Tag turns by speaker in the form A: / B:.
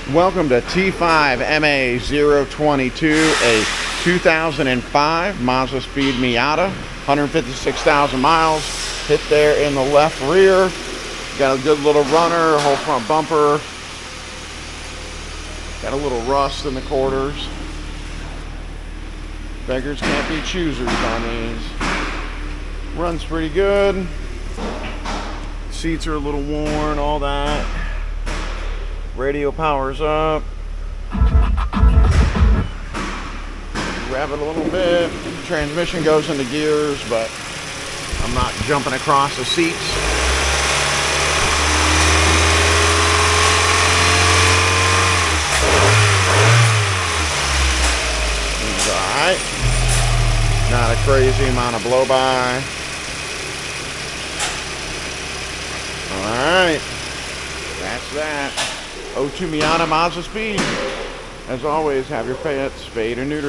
A: Welcome to T5 MA022, a 2005 Mazdaspeed Miata, 156,000 miles. Hit there in the left rear. Got a good little runner, whole front bumper. Got a little rust in the quarters. Beggars can't be choosers on these. Runs pretty good. Seats are a little worn, all that. Radio powers up. Grab it a little bit. Transmission goes into gears, but I'm not jumping across the seats. It's alright. Not a crazy amount of blow-by. Alright. That's that. 02 Miata Mazdaspeed. As always, have your pets spayed or neutered.